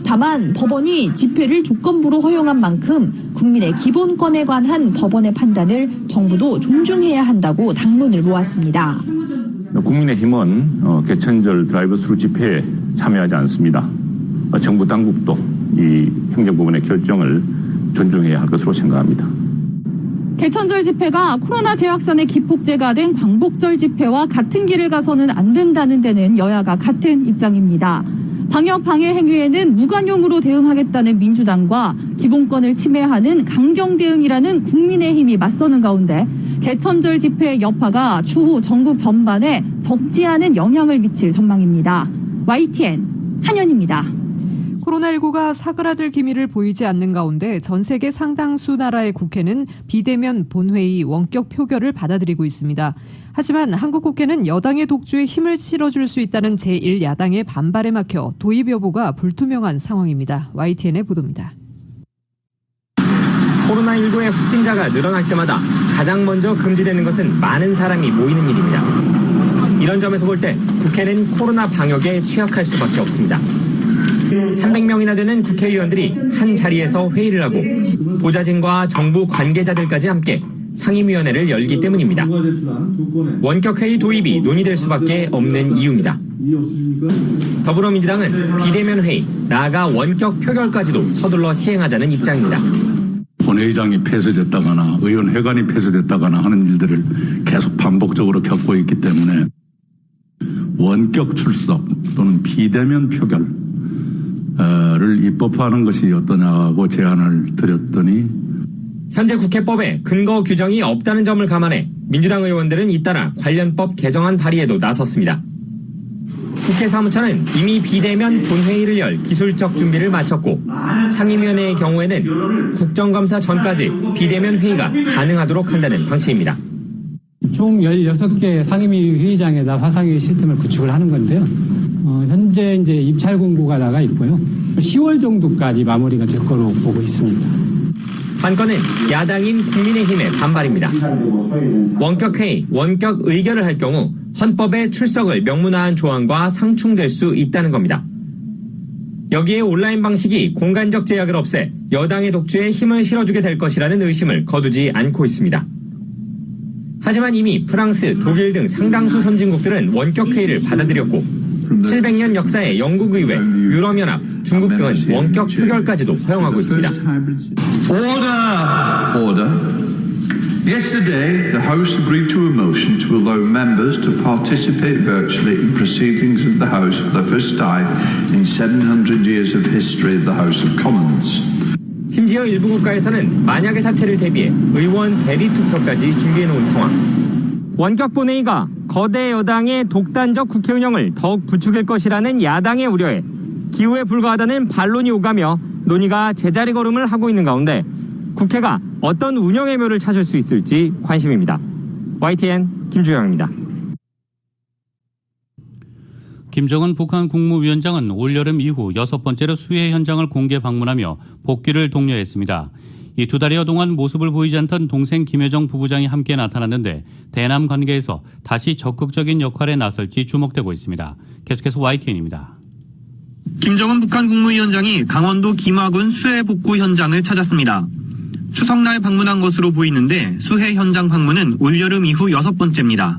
다만 법원이 집회를 조건부로 허용한 만큼 국민의 기본권에 관한 법원의 판단을 정부도 존중해야 한다고 당론을 모았습니다. 국민의힘은 개천절 드라이브스루 집회에 참여하지 않습니다. 정부 당국도 이 행정부문의 결정을 존중해야 할 것으로 생각합니다. 개천절 집회가 코로나 재확산의 기폭제가 된 광복절 집회와 같은 길을 가서는 안 된다는 데는 여야가 같은 입장입니다. 방역 방해 행위에는 무관용으로 대응하겠다는 민주당과 기본권을 침해하는 강경 대응이라는 국민의힘이 맞서는 가운데 개천절 집회 여파가 추후 전국 전반에 적지 않은 영향을 미칠 전망입니다. YTN 한연입니다. 코로나19가 사그라들 기미를 보이지 않는 가운데 전 세계 상당수 나라의 국회는 비대면 본회의 원격 표결을 받아들이고 있습니다. 하지만 한국 국회는 여당의 독주에 힘을 실어줄 수 있다는 제1야당의 반발에 막혀 도입 여부가 불투명한 상황입니다. YTN의 보도입니다. 코로나19의 확진자가 늘어날 때마다 가장 먼저 금지되는 것은 많은 사람이 모이는 일입니다. 이런 점에서 볼 때 국회는 코로나 방역에 취약할 수밖에 없습니다. 300명이나 되는 국회의원들이 한 자리에서 회의를 하고 보좌진과 정부 관계자들까지 함께 상임위원회를 열기 때문입니다. 원격회의 도입이 논의될 수밖에 없는 이유입니다. 더불어민주당은 비대면 회의, 나아가 원격 표결까지도 서둘러 시행하자는 입장입니다. 본회의장이 폐쇄됐다거나 의원회관이 폐쇄됐다거나 하는 일들을 계속 반복적으로 겪고 있기 때문에 원격 출석 또는 비대면 표결을 입법화하는 것이 어떠냐고 제안을 드렸더니 현재 국회법에 근거 규정이 없다는 점을 감안해 민주당 의원들은 잇따라 관련법 개정안 발의에도 나섰습니다. 국회 사무처는 이미 비대면 본회의를 열 기술적 준비를 마쳤고 상임위원회의 경우에는 국정감사 전까지 비대면 회의가 가능하도록 한다는 방침입니다. 총 16개 상임위 회의장에다 화상회의 시스템을 구축을 하는 건데요. 현재 이제 입찰 공고가 나가 있고요. 10월 정도까지 마무리가 될 거로 보고 있습니다. 관건은 야당인 국민의힘의 반발입니다. 원격회의, 원격 의결을 할 경우 헌법에 출석을 명문화한 조항과 상충될 수 있다는 겁니다. 여기에 온라인 방식이 공간적 제약을 없애 여당의 독주에 힘을 실어주게 될 것이라는 의심을 거두지 않고 있습니다. 하지만 이미 프랑스, 독일 등 상당수 선진국들은 원격회의를 받아들였고 700년 역사의 영국 의회, 유럽연합, 중국 등은 원격 표결까지도 허용하고 있습니다. Order. Yesterday, the House agreed to a motion to allow members to participate virtually in proceedings of the House for the first time in 700 years of history of the House of Commons. 심지어 일부 국가에서는 만약의 사태를 대비해 의원 대리 투표까지 준비해놓은 상황. 원격 본회의가 거대 여당의 독단적 국회 운영을 더욱 부추길 것이라는 야당의 우려에 기후에 불과하다는 반론이 오가며 논의가 제자리 걸음을 하고 있는 가운데 국회가 어떤 운영의 묘를 찾을 수 있을지 관심입니다. YTN 김주영입니다. 김정은 북한 국무위원장은 올여름 이후 6번째로 수해 현장을 공개 방문하며 복귀를 독려했습니다. 이 2달여 동안 모습을 보이지 않던 동생 김여정 부부장이 함께 나타났는데 대남 관계에서 다시 적극적인 역할에 나설지 주목되고 있습니다. 계속해서 YTN입니다. 김정은 북한 국무위원장이 강원도 김학군 수해 복구 현장을 찾았습니다. 추석날 방문한 것으로 보이는데 수해 현장 방문은 올여름 이후 6번째입니다.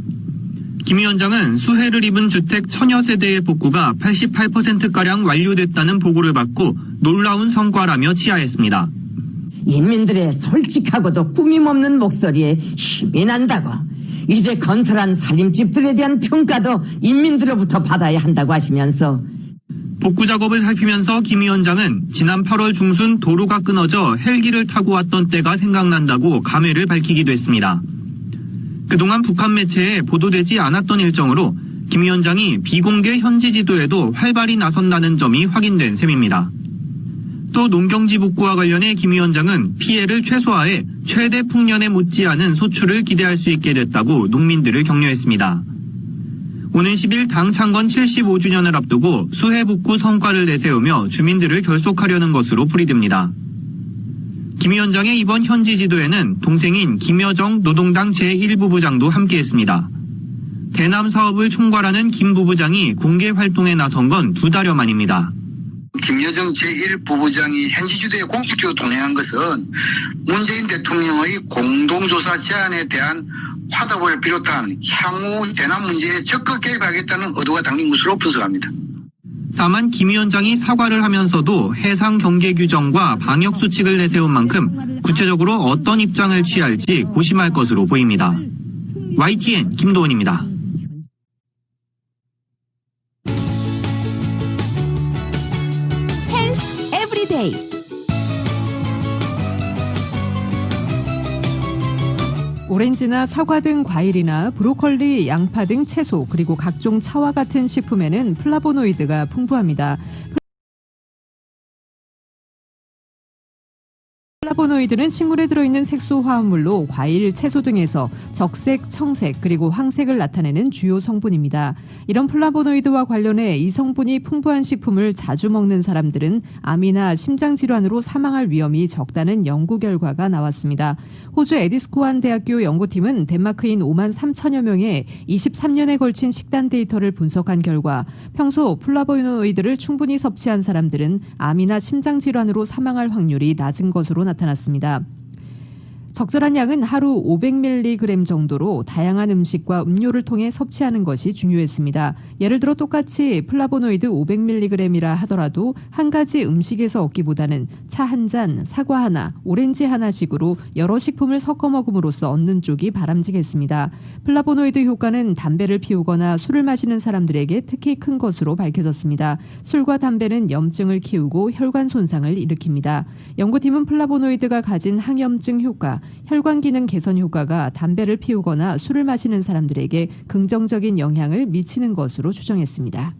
김 위원장은 수해를 입은 주택 1000여 세대의 복구가 88%가량 완료됐다는 보고를 받고 놀라운 성과라며 치하했습니다. 인민들의 솔직하고도 꾸밈없는 목소리에 힘이 난다고. 이제 건설한 살림집들에 대한 평가도 인민들로부터 받아야 한다고 하시면서 복구 작업을 살피면서 김 위원장은 지난 8월 중순 도로가 끊어져 헬기를 타고 왔던 때가 생각난다고 감회를 밝히기도 했습니다. 그동안 북한 매체에 보도되지 않았던 일정으로 김 위원장이 비공개 현지 지도에도 활발히 나선다는 점이 확인된 셈입니다. 또 농경지 복구와 관련해 김 위원장은 피해를 최소화해 최대 풍년에 못지않은 소출을 기대할 수 있게 됐다고 농민들을 격려했습니다. 오는 10일 당 창건 75주년을 앞두고 수해 복구 성과를 내세우며 주민들을 결속하려는 것으로 풀이됩니다. 김 위원장의 이번 현지 지도에는 동생인 김여정 노동당 제1부부장도 함께했습니다. 대남 사업을 총괄하는 김 부부장이 공개 활동에 나선 건 2달여 만입니다. 김여정 제1부부장이 현지 주도에 공식적으로 동행한 것은 문재인 대통령의 공동조사 제안에 대한 화답을 비롯한 향후 대남 문제에 적극 개입하겠다는 의도가 담긴 것으로 분석합니다. 다만 김 위원장이 사과를 하면서도 해상 경계 규정과 방역 수칙을 내세운 만큼 구체적으로 어떤 입장을 취할지 고심할 것으로 보입니다. YTN 김도원입니다. 헬스 에브리데이 오렌지나 사과 등 과일이나 브로콜리, 양파 등 채소, 그리고 각종 차와 같은 식품에는 플라보노이드가 풍부합니다. 플라보노이드는 식물에 들어있는 색소 화합물로 과일, 채소 등에서 적색, 청색, 그리고 황색을 나타내는 주요 성분입니다. 이런 플라보노이드와 관련해 이 성분이 풍부한 식품을 자주 먹는 사람들은 암이나 심장질환으로 사망할 위험이 적다는 연구 결과가 나왔습니다. 호주 에디스코안 대학교 연구팀은 덴마크인 5만 3천여 명의 23년에 걸친 식단 데이터를 분석한 결과 평소 플라보노이드를 충분히 섭취한 사람들은 암이나 심장질환으로 사망할 확률이 낮은 것으로 나타났습니다. 적절한 양은 하루 500mg 정도로 다양한 음식과 음료를 통해 섭취하는 것이 중요했습니다. 예를 들어 똑같이 플라보노이드 500mg이라 하더라도 한 가지 음식에서 얻기보다는 차 한 잔, 사과 하나, 오렌지 하나씩으로 여러 식품을 섞어 먹음으로써 얻는 쪽이 바람직했습니다. 플라보노이드 효과는 담배를 피우거나 술을 마시는 사람들에게 특히 큰 것으로 밝혀졌습니다. 술과 담배는 염증을 키우고 혈관 손상을 일으킵니다. 연구팀은 플라보노이드가 가진 항염증 효과, 혈관 기능 개선 효과가 담배를 피우거나 술을 마시는 사람들에게 긍정적인 영향을 미치는 것으로 추정했습니다.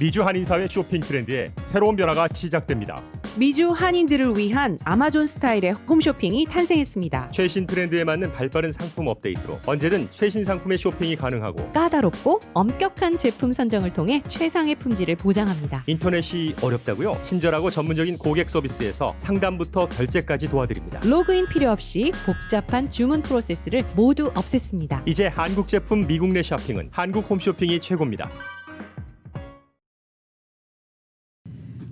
미주 한인사회 쇼핑 트렌드에 새로운 변화가 시작됩니다. 미주 한인들을 위한 아마존 스타일의 홈쇼핑이 탄생했습니다. 최신 트렌드에 맞는 발빠른 상품 업데이트로 언제든 최신 상품의 쇼핑이 가능하고 까다롭고 엄격한 제품 선정을 통해 최상의 품질을 보장합니다. 인터넷이 어렵다고요? 친절하고 전문적인 고객 서비스에서 상담부터 결제까지 도와드립니다. 로그인 필요 없이 복잡한 주문 프로세스를 모두 없앴습니다. 이제 한국 제품 미국 내 쇼핑은 한국 홈쇼핑이 최고입니다.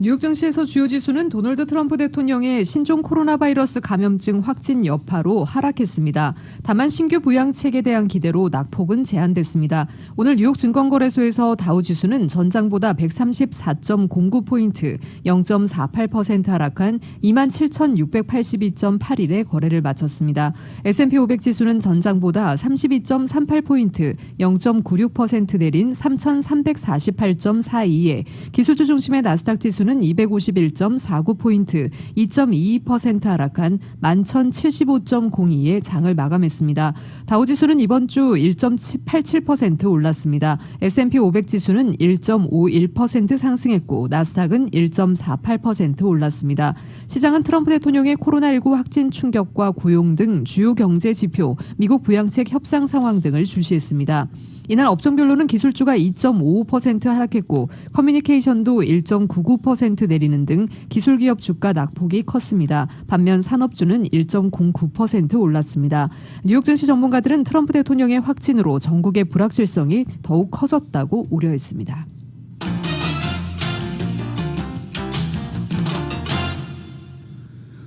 뉴욕 증시에서 주요 지수는 도널드 트럼프 대통령의 신종 코로나 바이러스 감염증 확진 여파로 하락했습니다. 다만 신규 부양책에 대한 기대로 낙폭은 제한됐습니다. 오늘 뉴욕 증권거래소에서 다우지수는 전장보다 134.09포인트, 0.48% 하락한 27,682.81에 거래를 마쳤습니다. S&P 500 지수는 전장보다 32.38포인트, 0.96% 내린 3,348.42에 기술주 중심의 나스닥 지수는 251.49포인트, 2.22% 하락한 11,075.02에 장을 마감했습니다. 다우지수는 이번 주 1.87% 올랐습니다. S&P 500 지수는 1.51% 상승했고 나스닥은 1.48% 올랐습니다. 시장은 트럼프 대통령의 코로나19 확진 충격과 고용 등 주요 경제 지표, 미국 부양책 협상 상황 등을 주시했습니다. 이날 업종별로는 기술주가 2.55% 하락했고 커뮤니케이션도 1.99% 내리는 등 기술기업 주가 낙폭이 컸습니다. 반면 산업주는 1.09% 올랐습니다. 뉴욕 증시 전문가들은 트럼프 대통령의 확진으로 전국의 불확실성이 더욱 커졌다고 우려했습니다.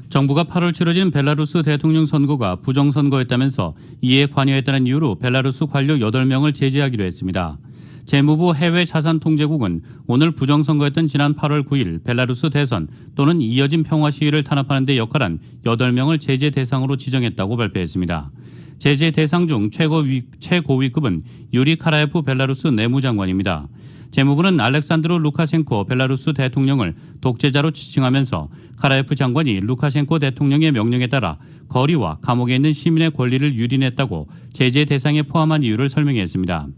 정부가 8월 치러진 벨라루스 대통령 선거가 부정선거였다면서 이에 관여했다는 이유로 벨라루스 관료 8명을 제재하기로 했습니다. 재무부 해외자산통제국은 오늘 부정선거였던 지난 8월 9일 벨라루스 대선 또는 이어진 평화 시위를 탄압하는 데 역할한 8명을 제재 대상으로 지정했다고 발표했습니다. 제재 대상 중 최고위급은 유리 카라예프 벨라루스 내무장관입니다. 재무부는 알렉산드로 루카셴코 벨라루스 대통령을 독재자로 지칭하면서 카라예프 장관이 루카셴코 대통령의 명령에 따라 거리와 감옥에 있는 시민의 권리를 유린했다고 제재 대상에 포함한 이유를 설명했습니다.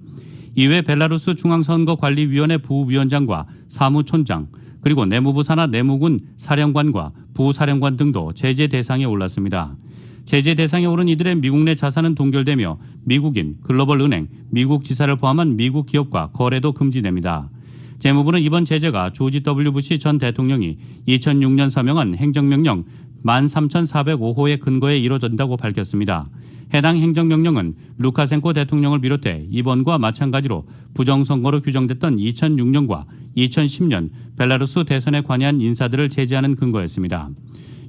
이외 벨라루스 중앙선거관리위원회 부위원장과 사무촌장 그리고 내무부 산하 내무군 사령관과 부사령관 등도 제재 대상에 올랐습니다. 제재 대상에 오른 이들의 미국 내 자산은 동결되며 미국인, 글로벌은행, 미국 지사를 포함한 미국 기업과 거래도 금지됩니다. 재무부는 이번 제재가 조지 W. 부시 전 대통령이 2006년 서명한 행정명령 13,405호의 근거에 이뤄진다고 밝혔습니다. 해당 행정명령은 루카센코 대통령을 비롯해 이번과 마찬가지로 부정선거로 규정됐던 2006년과 2010년 벨라루스 대선에 관여한 인사들을 제지하는 근거였습니다.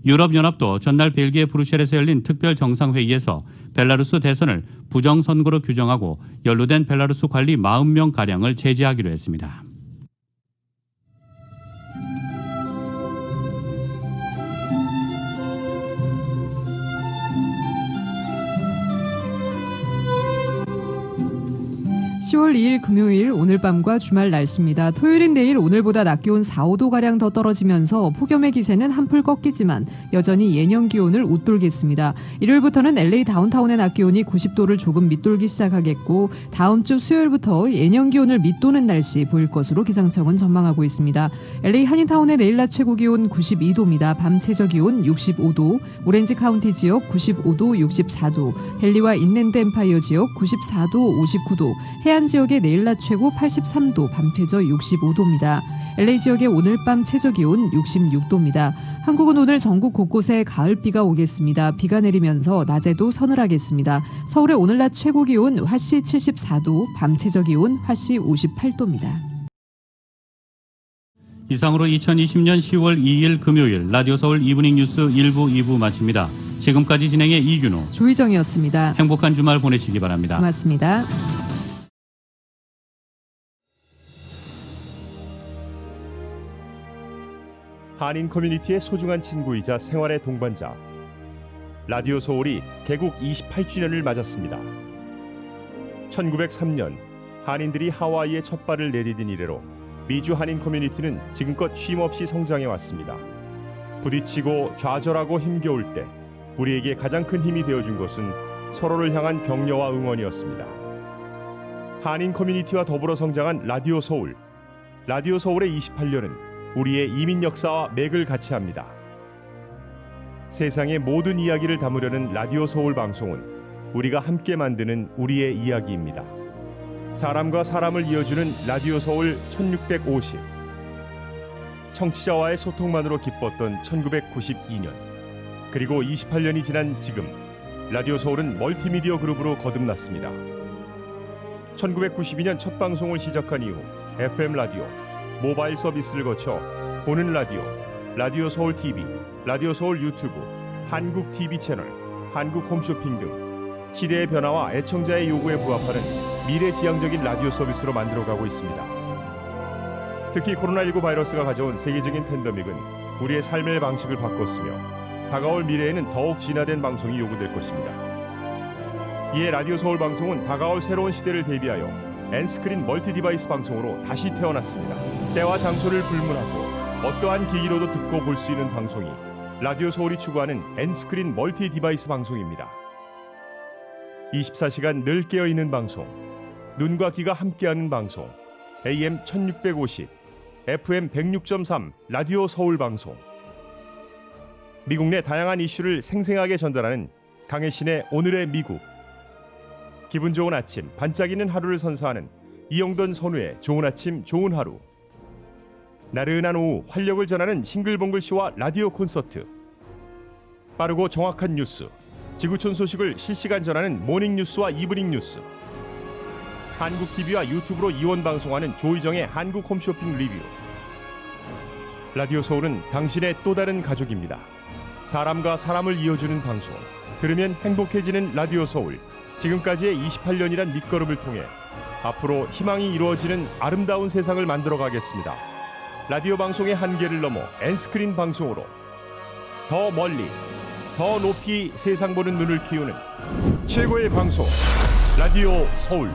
유럽연합도 전날 벨기에 브뤼셀에서 열린 특별 정상회의에서 벨라루스 대선을 부정선거로 규정하고 연루된 벨라루스 관리 40명가량을 제지하기로 했습니다. (10월 2일) 금요일 오늘 밤과 주말 날씨입니다. 토요일인 내일 오늘보다 낮 기온 4, 5도가량 더 떨어지면서 폭염의 기세는 한풀 꺾이지만 여전히 예년 기온을 웃돌겠습니다. 일요일부터는 LA 다운타운의 낮 기온이 90도를 조금 밑돌기 시작하겠고 다음 주 수요일부터 예년 기온을 밑도는 날씨 보일 것으로 기상청은 전망하고 있습니다. LA 한인타운의 내일 낮 최고 기온 92도입니다. 밤 최저 기온 65도, 오렌지 카운티 지역 95도, 64도, 헨리와 인랜드 엠파이어 지역 94도, 59도, 해안 지역의 내일 낮 최고 83도, 밤 최저 65도입니다. LA 지역의 오늘 밤 최저 기온 66도입니다. 한국은 오늘 전국 곳곳에 가을비가 오겠습니다. 비가 내리면서 낮에도 서늘하겠습니다. 서울의 오늘 낮 최고 기온 화씨 74도, 밤 최저 기온 화씨 58도입니다. 이상으로 2020년 10월 2일 금요일 라디오 서울 이브닝 뉴스 1부, 2부 마칩니다. 지금까지 진행의 이균호, 조희정이었습니다. 행복한 주말 보내시기 바랍니다. 고맙습니다. 한인 커뮤니티의 소중한 친구이자 생활의 동반자 라디오 서울이 개국 28주년을 맞았습니다. 1903년 한인들이 하와이에 첫 발을 내디딘 이래로 미주 한인 커뮤니티는 지금껏 쉼없이 성장해 왔습니다. 부딪히고 좌절하고 힘겨울 때 우리에게 가장 큰 힘이 되어준 것은 서로를 향한 격려와 응원이었습니다. 한인 커뮤니티와 더불어 성장한 라디오 서울. 라디오 서울의 28년은 우리의 이민 역사와 맥을 같이 합니다. 세상의 모든 이야기를 담으려는 라디오 서울 방송은 우리가 함께 만드는 우리의 이야기입니다. 사람과 사람을 이어주는 라디오 서울 1650. 청취자와의 소통만으로 기뻤던 1992년. 그리고 28년이 지난 지금 라디오 서울은 멀티미디어 그룹으로 거듭났습니다. 1992년 첫 방송을 시작한 이후 FM 라디오, 모바일 서비스를 거쳐 보는 라디오, 라디오 서울 TV, 라디오 서울 유튜브, 한국 TV 채널, 한국 홈쇼핑 등 시대의 변화와 애청자의 요구에 부합하는 미래지향적인 라디오 서비스로 만들어가고 있습니다. 특히 코로나19 바이러스가 가져온 세계적인 팬데믹은 우리의 삶의 방식을 바꿨으며 다가올 미래에는 더욱 진화된 방송이 요구될 것입니다. 이에 라디오 서울 방송은 다가올 새로운 시대를 대비하여 N스크린 멀티 디바이스 방송으로 다시 태어났습니다. 때와 장소를 불문하고 어떠한 기기로도 듣고 볼 수 있는 방송이 라디오 서울이 추구하는 N스크린 멀티 디바이스 방송입니다. 24시간 늘 깨어있는 방송, 눈과 귀가 함께하는 방송, AM 1650, FM 106.3 라디오 서울 방송. 미국 내 다양한 이슈를 생생하게 전달하는 강혜신의 오늘의 미국. 기분 좋은 아침, 반짝이는 하루를 선사하는 이영돈 선우의 좋은 아침, 좋은 하루. 나른한 오후 활력을 전하는 싱글벙글쇼와 라디오 콘서트. 빠르고 정확한 뉴스, 지구촌 소식을 실시간 전하는 모닝뉴스와 이브닝 뉴스. 한국TV와 유튜브로 이원 방송하는 조희정의 한국 홈쇼핑 리뷰. 라디오 서울은 당신의 또 다른 가족입니다. 사람과 사람을 이어주는 방송, 들으면 행복해지는 라디오 서울. 지금까지의 28년이란 밑거름을 통해 앞으로 희망이 이루어지는 아름다운 세상을 만들어 가겠습니다. 라디오 방송의 한계를 넘어 N스크린 방송으로 더 멀리, 더 높이 세상 보는 눈을 키우는 최고의 방송, 라디오 서울.